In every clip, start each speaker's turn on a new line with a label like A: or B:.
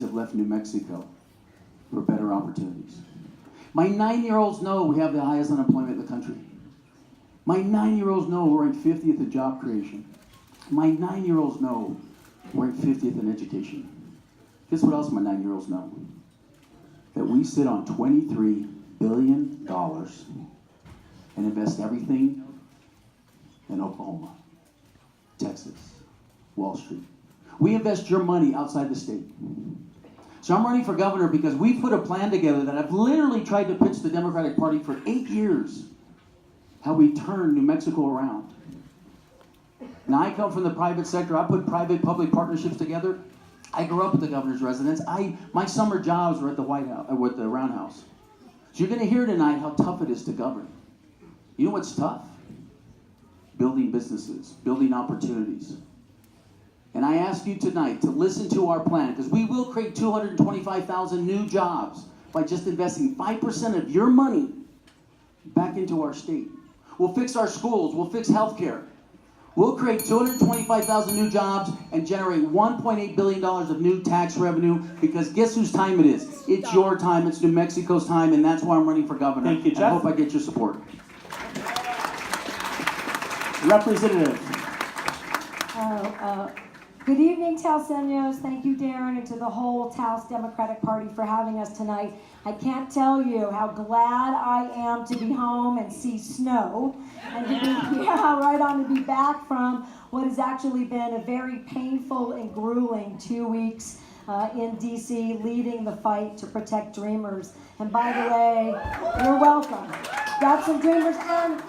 A: have left New Mexico for better opportunities. My 9-year-olds know we have the highest unemployment in the country. My 9-year-olds know we're ranked 50th in job creation. My 9-year-olds know we're ranked 50th in education. Guess what else my 9-year-olds know? That we sit on $23 billion and invest everything in Oklahoma, Texas, Wall Street. We invest your money outside the state. So I'm running for governor because we put a plan together that I've literally tried to pitch the Democratic Party for 8 years, how we turn New Mexico around. Now, I come from the private sector. I put private-public partnerships together. I grew up at the governor's residence. My summer jobs were at the White House, with the Roundhouse. So you're going to hear tonight how tough it is to govern. You know what's tough? Building businesses, building opportunities. And I ask you tonight to listen to our plan, because we will create 225,000 new jobs by just investing 5% of your money back into our state. We'll fix our schools. We'll fix healthcare. We'll create 225,000 new jobs and generate $1.8 billion of new tax revenue, because guess whose time it is? It's your time. It's New Mexico's time, and that's why I'm running for governor.
B: Thank you, Jeff.
A: I hope I get your support.
B: Representative.
C: Good evening, Taoseños. Thank you, Darren, and to the whole Taos Democratic Party for having us tonight. I can't tell you how glad I am to be home and see snow, and to be back from what has actually been a very painful and grueling 2 weeks in D.C. leading the fight to protect dreamers. And by the way, you're welcome. Got some dreamers, and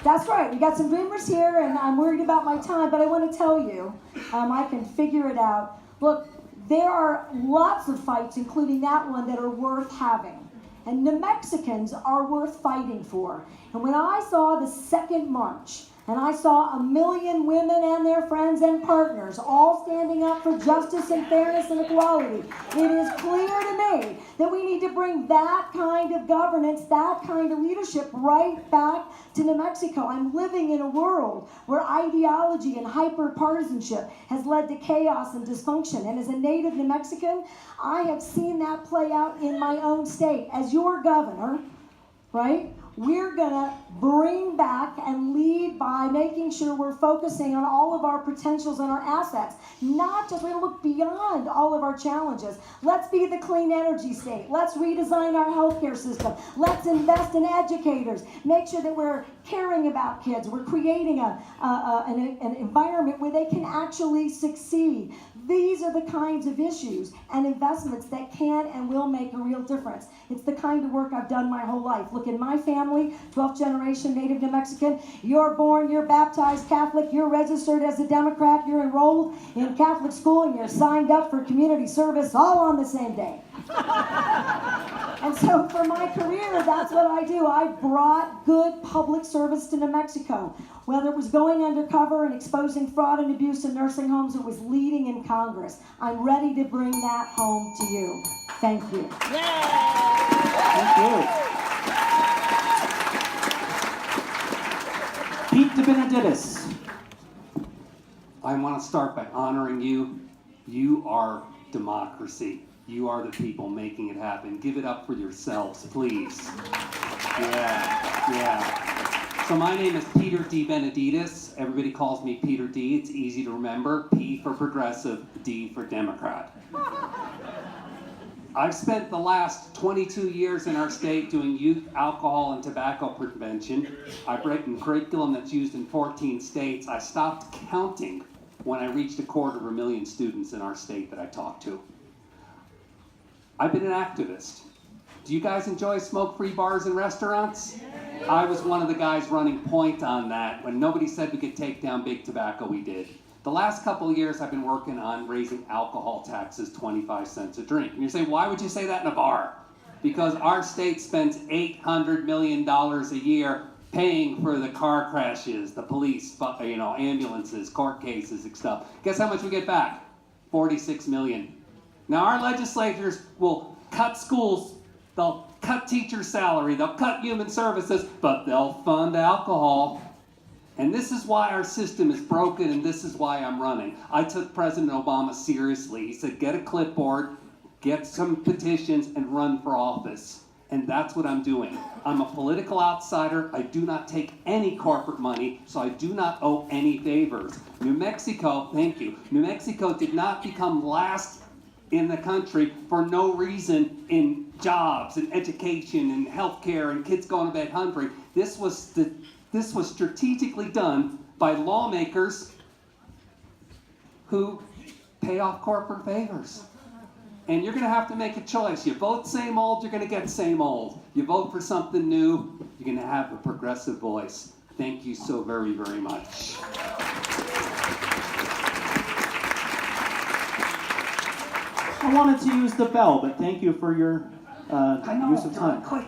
C: that's right, we got some dreamers here, and I'm worried about my time, but I want to tell you, I can figure it out. Look, there are lots of fights, including that one, that are worth having. And New Mexicans are worth fighting for. And when I saw the second march, and I saw 1 million women and their friends and partners all standing up for justice and fairness and equality, it is clear to me that we need to bring that kind of governance, that kind of leadership right back to New Mexico. I'm living in a world where ideology and hyper-partisanship has led to chaos and dysfunction. And as a native New Mexican, I have seen that play out in my own state. As your governor, right? We're going to bring back and lead by making sure we're focusing on all of our potentials and our assets. Not just, we're going to look beyond all of our challenges. Let's be the clean energy state. Let's redesign our healthcare system. Let's invest in educators. Make sure that we're caring about kids. We're creating an environment where they can actually succeed. These are the kinds of issues and investments that can and will make a real difference. It's the kind of work I've done my whole life. Look, in my family, 12th generation native New Mexican, you're born, you're baptized Catholic, you're registered as a Democrat, you're enrolled in Catholic school, and you're signed up for community service all on the same day. And so for my career, that's what I do. I brought good public service to New Mexico. Whether it was going undercover and exposing fraud and abuse in nursing homes, it was leading in Congress. I'm ready to bring that home to you. Thank you.
B: Thank you. Pt2.
D: I want to start by honoring you. You are democracy. You are the people making it happen. Give it up for yourselves, please. Yeah. So my name is Peter D. Benedictis. Everybody calls me Peter D. It's easy to remember. P for progressive, D for Democrat. I've spent the last 22 years in our state doing youth alcohol and tobacco prevention. I've written curriculum that's used in 14 states. I stopped counting when I reached 250,000 students in our state that I talked to. I've been an activist. Do you guys enjoy smoke-free bars and restaurants? I was one of the guys running point on that. When nobody said we could take down big tobacco, we did. The last couple of years, I've been working on raising alcohol taxes 25 cents a drink. And you're saying, why would you say that in a bar? Because our state spends $800 million a year paying for the car crashes, the police, ambulances, court cases and stuff. Guess how much we get back? $46 million. Now our legislators will cut schools, they'll cut teacher salary, they'll cut human services, but they'll fund alcohol. And this is why our system is broken, and this is why I'm running. I took President Obama seriously. He said, get a clipboard, get some petitions, and run for office. And that's what I'm doing. I'm a political outsider. I do not take any corporate money, so I do not owe any favors. New Mexico, thank you. New Mexico did not become last in the country for no reason in jobs and education and healthcare and kids going to bed hungry. This was strategically done by lawmakers who pay off corporate favors. And you're going to have to make a choice. You vote same old, you're going to get same old. You vote for something new, you're going to have a progressive voice. Thank you so very, very much.
B: I wanted to use the bell, but thank you for your use of time.
D: Quick.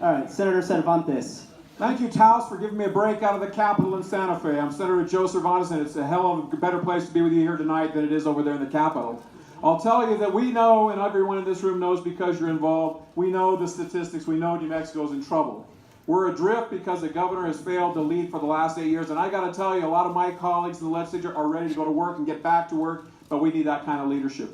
B: All right, Senator Cervantes.
E: Thank you, Taos, for giving me a break out of the Capitol in Santa Fe. I'm Senator Joe Cervantes, and it's a hell of a better place to be with you here tonight than it is over there in the Capitol. I'll tell you that we know, and everyone in this room knows because you're involved, we know the statistics, we know New Mexico's in trouble. We're adrift because the governor has failed to lead for the last 8 years, and I gotta tell you, a lot of my colleagues in the legislature are ready to go to work and get back to work, but we need that kind of leadership.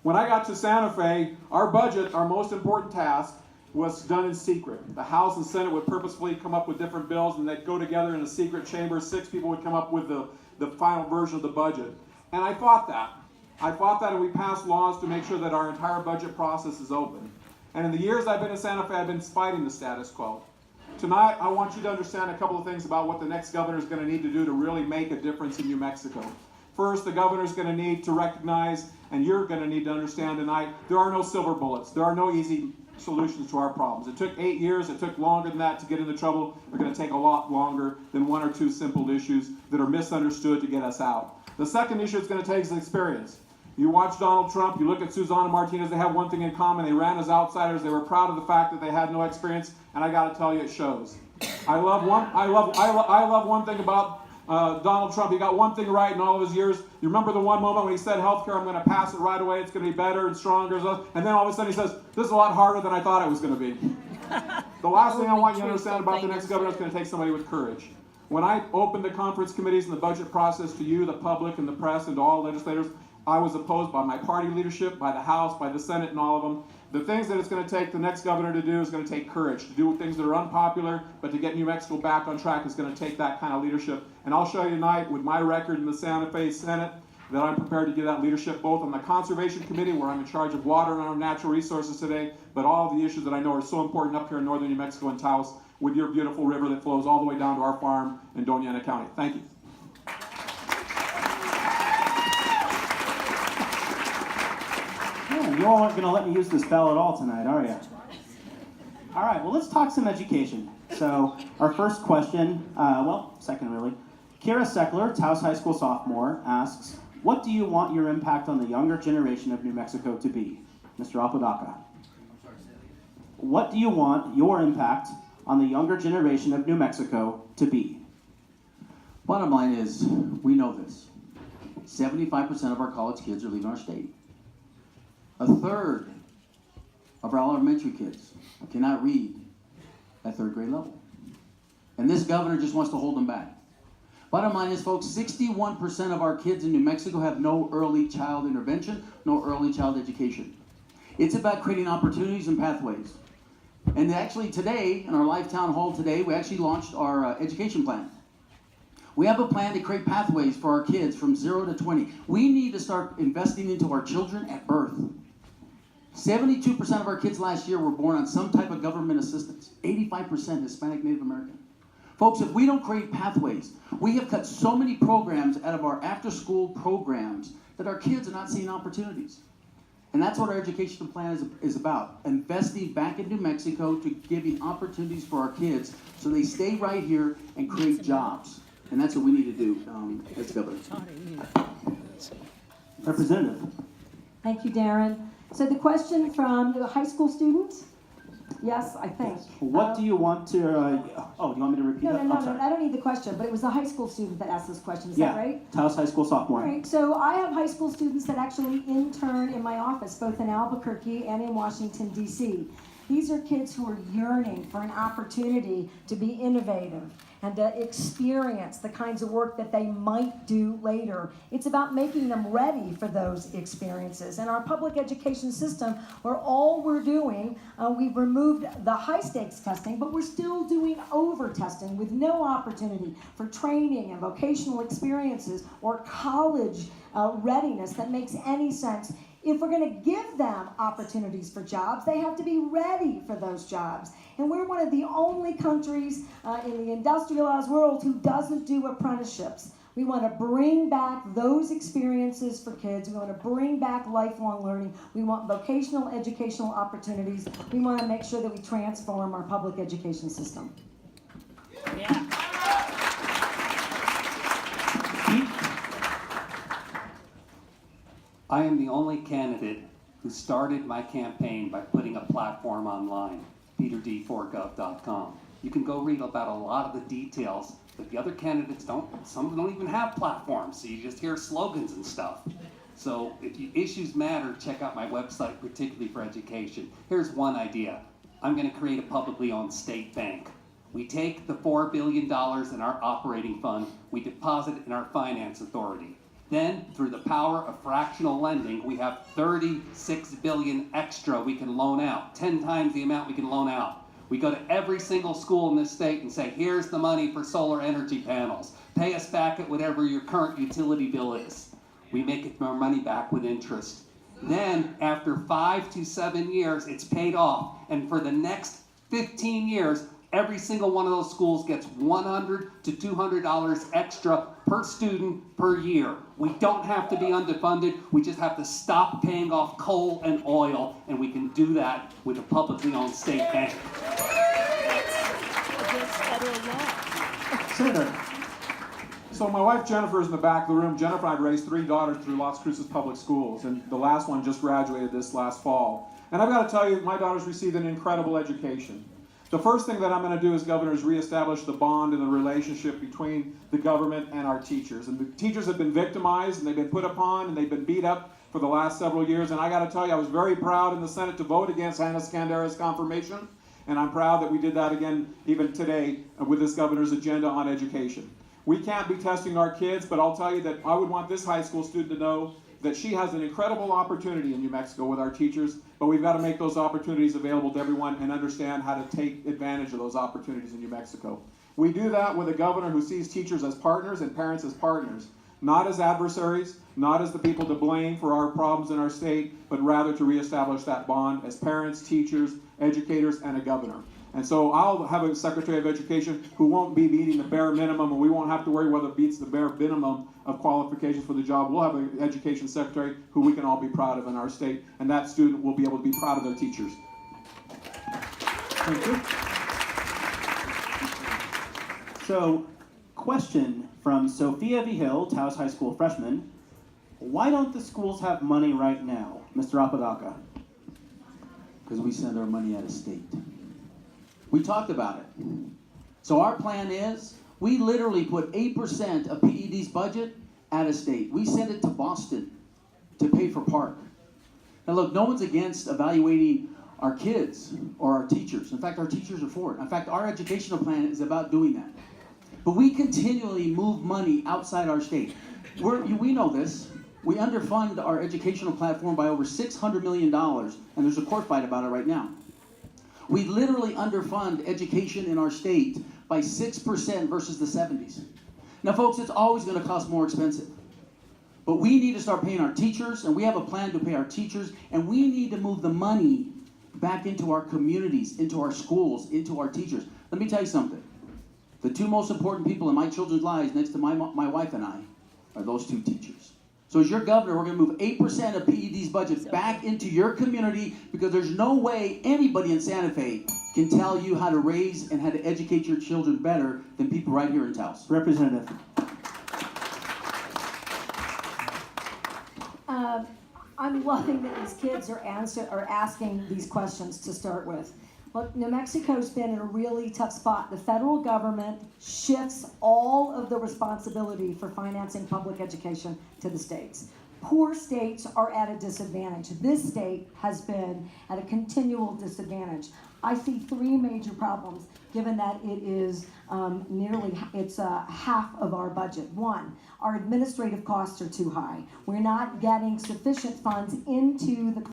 E: When I got to Santa Fe, our budget, our most important task, was done in secret. The House and Senate would purposefully come up with different bills, and they'd go together in a secret chamber. 6 people would come up with the final version of the budget. And I fought that. And we passed laws to make sure that our entire budget process is open. And in the years I've been in Santa Fe, I've been fighting the status quo. Tonight, I want you to understand a couple of things about what the next governor is going to need to do to really make a difference in New Mexico. First, the governor is going to need to recognize, and you're going to need to understand tonight, there are no silver bullets. There are no easy solutions to our problems. It took 8 years. It took longer than that to get into trouble. They're going to take a lot longer than 1 or 2 simple issues that are misunderstood to get us out. The second issue it's going to take is experience. You watch Donald Trump, you look at Susana Martinez, they have one thing in common. They ran as outsiders. They were proud of the fact that they had no experience, and I got to tell you, it shows. I love one thing about Donald Trump. He got one thing right in all of his years. You remember the one moment when he said, healthcare, I'm going to pass it right away. It's going to be better and stronger. And then all of a sudden he says, this is a lot harder than I thought it was going to be. The last thing I want you to understand about the next governor is going to take somebody with courage. When I opened the conference committees and the budget process to you, the public, and the press, and to all legislators, I was opposed by my party leadership, by the House, by the Senate, and all of them. The things that it's going to take the next governor to do is going to take courage. To do things that are unpopular, but to get New Mexico back on track is going to take that kind of leadership. And I'll show you tonight with my record in the Santa Fe Senate that I'm prepared to give that leadership both on the Conservation Committee, where I'm in charge of water and our natural resources today, but all of the issues that I know are so important up here in northern New Mexico and Taos with your beautiful river that flows all the way down to our farm in Doña Ana County. Thank you.
B: You all aren't going to let me use this bell at all tonight, are you? All right, well, let's talk some education. So our first question, second really. Kira Seckler, Taos High School sophomore, asks, what do you want your impact on the younger generation of New Mexico to be? Mr. Apodaca. What do you want your impact on the younger generation of New Mexico to be?
A: Bottom line is, we know this. 75% of our college kids are leaving our state. A third of our elementary kids cannot read at 3rd grade level. And this governor just wants to hold them back. Bottom line is, folks, 61% of our kids in New Mexico have no early child intervention, no early child education. It's about creating opportunities and pathways. And actually today, in our live town hall today, we actually launched our education plan. We have a plan to create pathways for our kids from 0 to 20. We need to start investing into our children at birth. 72% of our kids last year were born on some type of government assistance. 85% Hispanic Native American. Folks, if we don't create pathways, we have cut so many programs out of our after-school programs that our kids are not seeing opportunities. And that's what our education plan is about. Investing back in New Mexico to giving opportunities for our kids so they stay right here and create jobs. And that's what we need to do as governor.
B: Representative.
C: Thank you, Darren. So the question from the high school student? Yes, I think.
B: What do you want to, do you want me to repeat that?
C: No, I don't need the question, but it was a high school student that asked this question, is that right?
B: Taos High School sophomore.
C: All right, so I have high school students that actually intern in my office, both in Albuquerque and in Washington, D.C. These are kids who are yearning for an opportunity to be innovative and to experience the kinds of work that they might do later. It's about making them ready for those experiences. And our public education system, where all we're doing, we've removed the high stakes testing, but we're still doing over testing with no opportunity for training and vocational experiences or college readiness that makes any sense. If we're going to give them opportunities for jobs, they have to be ready for those jobs. And we're one of the only countries in the industrialized world who doesn't do apprenticeships. We want to bring back those experiences for kids. We want to bring back lifelong learning. We want vocational educational opportunities. We want to make sure that we transform our public education system.
F: Yeah.
D: I am the only candidate who started my campaign by putting a platform online, Pt2.gov.com. You can go read about a lot of the details, but the other candidates don't. Some of them don't even have platforms, so you just hear slogans and stuff. So if issues matter, check out my website, particularly for education. Here's one idea. I'm going to create a publicly owned state bank. We take the $4 billion in our operating fund, we deposit it in our finance authority. Then, through the power of fractional lending, we have $36 billion extra we can loan out, 10 times the amount we can loan out. We go to every single school in this state and say, here's the money for solar energy panels. Pay us back at whatever your current utility bill is. We make it our money back with interest. Then, after 5 to 7 years, it's paid off. And for the next 15 years, every single one of those schools gets $100 to $200 extra per student per year. We don't have to be underfunded. We just have to stop paying off coal and oil, and we can do that with a publicly owned state bank.
F: Against federal law.
B: Senator.
E: So my wife Jennifer is in the back of the room. Jennifer and I have raised 3 daughters through Las Cruces Public Schools, and the last one just graduated this last fall. And I've got to tell you, my daughters received an incredible education. The first thing that I'm going to do as governor is reestablish the bond and the relationship between the government and our teachers. And the teachers have been victimized, and they've been put upon, and they've been beat up for the last several years. And I got to tell you, I was very proud in the Senate to vote against Hannah Scandera's confirmation. And I'm proud that we did that again even today with this governor's agenda on education. We can't be testing our kids, but I'll tell you that I would want this high school student to know that she has an incredible opportunity in New Mexico with our teachers, but we've got to make those opportunities available to everyone and understand how to take advantage of those opportunities in New Mexico. We do that with a governor who sees teachers as partners and parents as partners, not as adversaries, not as the people to blame for our problems in our state, but rather to reestablish that bond as parents, teachers, educators, and a governor. And so I'll have a Secretary of Education who won't be meeting the bare minimum, and we won't have to worry whether it beats the bare minimum of qualifications for the job. We'll have an Education Secretary who we can all be proud of in our state, and that student will be able to be proud of their teachers.
B: Thank you. So, question from Sophia V. Hill, Taos High School freshman. Why don't the schools have money right now, Mr. Apodaca?
A: Because we send our money out of state. We talked about it. So our plan is, we literally put 8% of PED's budget out of state. We send it to Boston to pay for Park. Now look, no one's against evaluating our kids or our teachers. In fact, our teachers are for it. In fact, our educational plan is about doing that. But we continually move money outside our state. We know this. We underfund our educational platform by over $600 million, and there's a court fight about it right now. We literally underfund education in our state by 6% versus the 70s. Now, folks, it's always going to cost more expensive. But we need to start paying our teachers, and we have a plan to pay our teachers, and we need to move the money back into our communities, into our schools, into our teachers. Let me tell you something. The 2 most important people in my children's lives, next to my wife and I, are those 2 teachers. So as your governor, we're going to move 8% of PED's budget back into your community, because there's no way anybody in Santa Fe can tell you how to raise and how to educate your children better than people right here in Taos.
B: Representative.
C: I'm loving that these kids are asking these questions to start with. Look, New Mexico's been in a really tough spot. The federal government shifts all of the responsibility for financing public education to the states. Poor states are at a disadvantage. This state has been at a continual disadvantage. I see three major problems, given that it is half of our budget. One, our administrative costs are too high. We're not getting sufficient funds into the